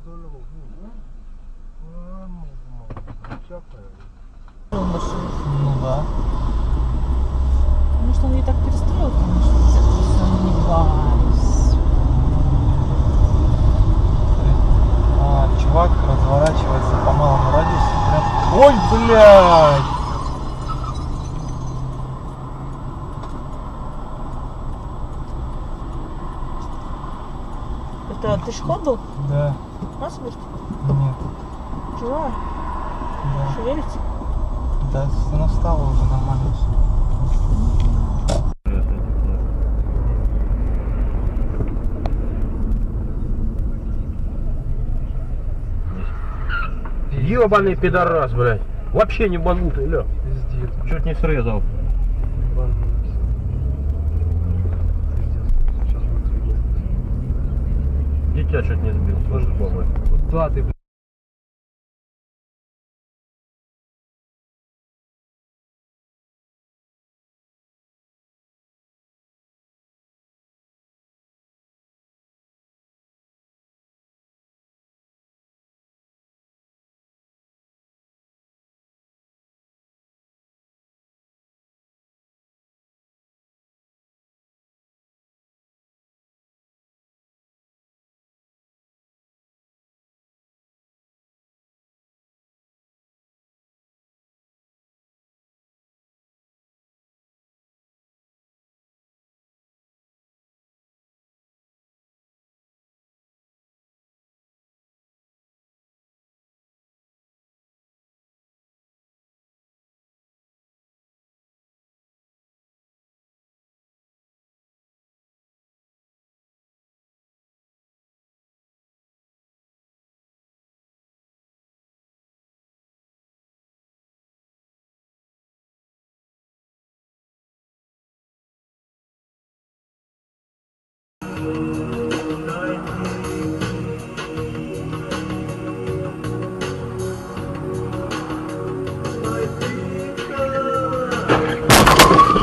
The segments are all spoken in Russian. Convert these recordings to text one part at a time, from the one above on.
Ну да. Потому что он и так перестроил, конечно. Сомневаюсь. Чувак разворачивается по малому радиусу. Прям... Ой, блядь! Это пешеход был? Да. Насмерть? Нет. Живая? Да. Шевелится? Да, она встала уже нормально все. Ёбаный пидорас, блядь. Вообще не банутый, ля. Пиздец. Чуть не срезал. Дитя чуть не сбил, слышишь, бомбы. Да, ты, блядь.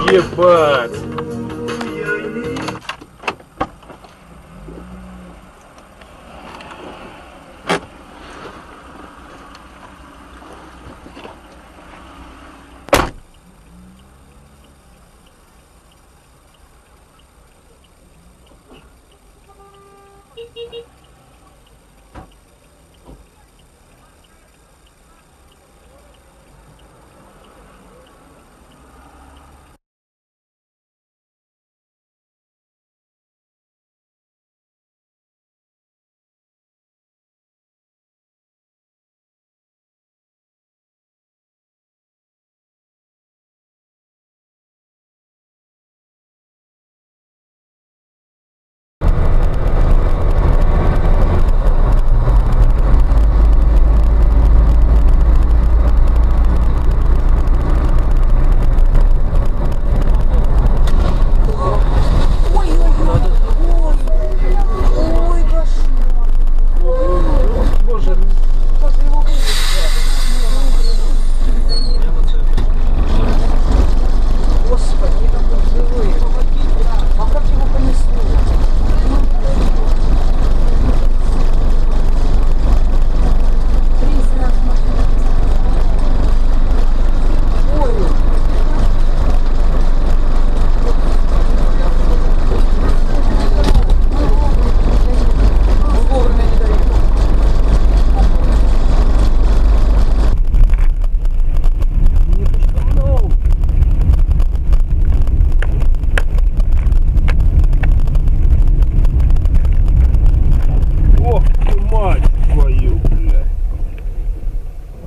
Ебать!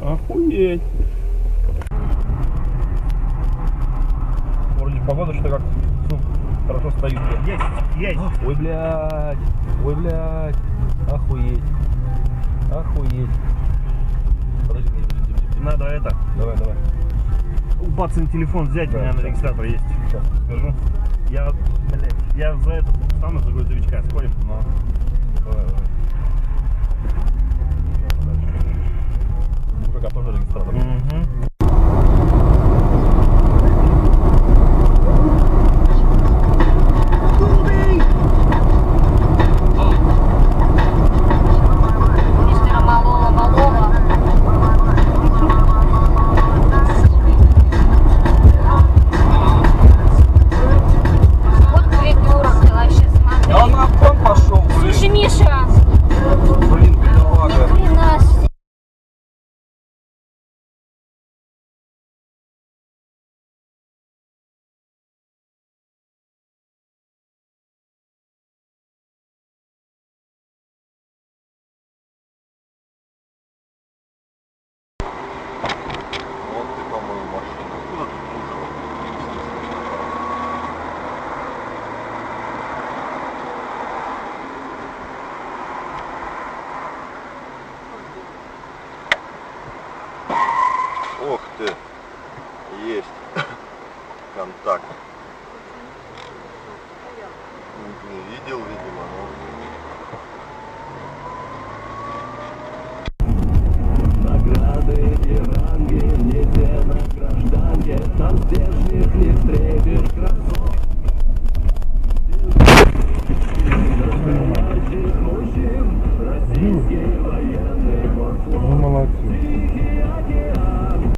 Охуеть. Вроде погода что-то как хорошо стоит. Есть, есть. Ой, блядь. Ой, блядь. Охуеть. Охуеть. Подожди, Надо это. Давай, давай. У пацана телефон взять, Да, у меня на да. регистратор есть. Сейчас скажу. Я за это стану за грузовичка, сходим. Но. Давай, давай. Мужика тоже регистратор. контакт. Не видел, видимо, но... Награды и ранги не те на гражданке, там здешних не встретишь красот. Настоящих мужчин, российский военный морфлот. Ну, молодцы. Тихий океан.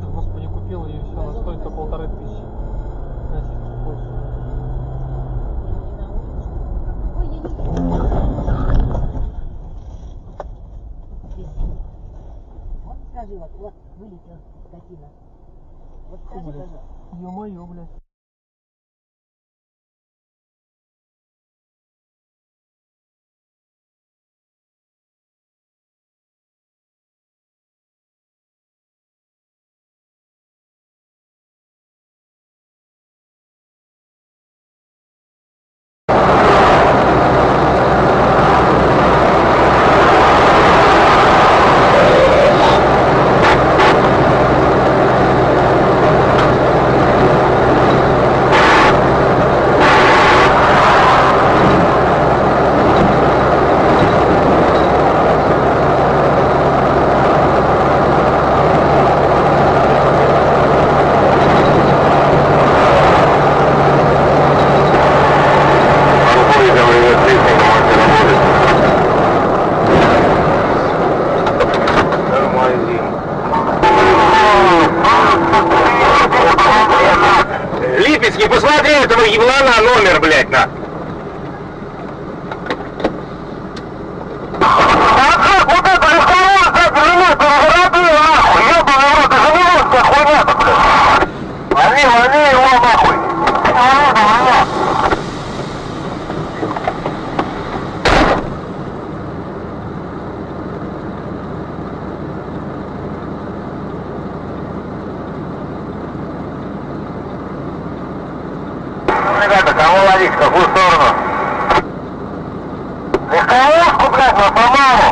Да, господи, купил ее все, она стоит 1500 российских больше. Вот скажи, вот вылетел скотина. Вот скажи, пожалуйста. Ё-моё, блядь. Липецкий, посмотри этого еблана номер, блядь, на. Лови его нахуй! Ребята, кого ловить, в какую сторону? Легковушку, блядь, на Самару!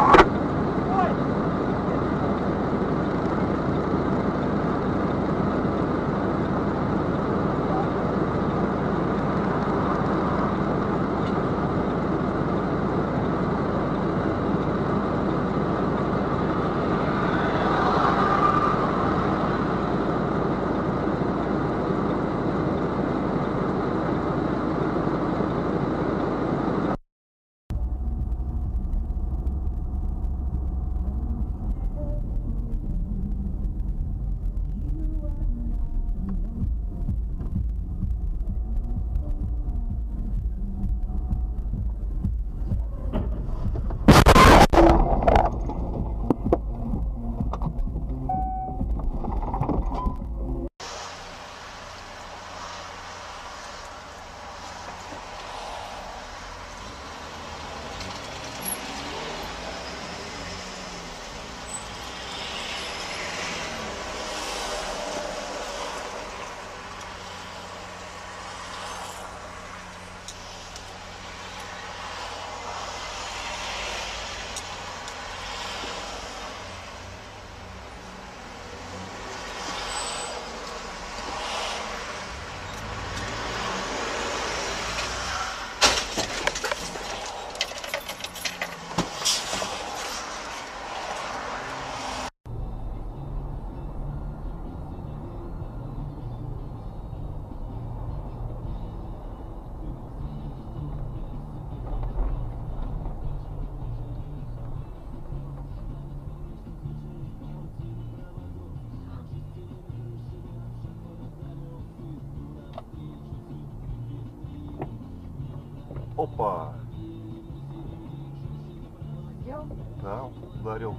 Опа! Сделал? Да, ударил.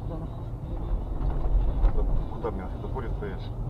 Куда нахуй? Куда мне на светофоре стоишь?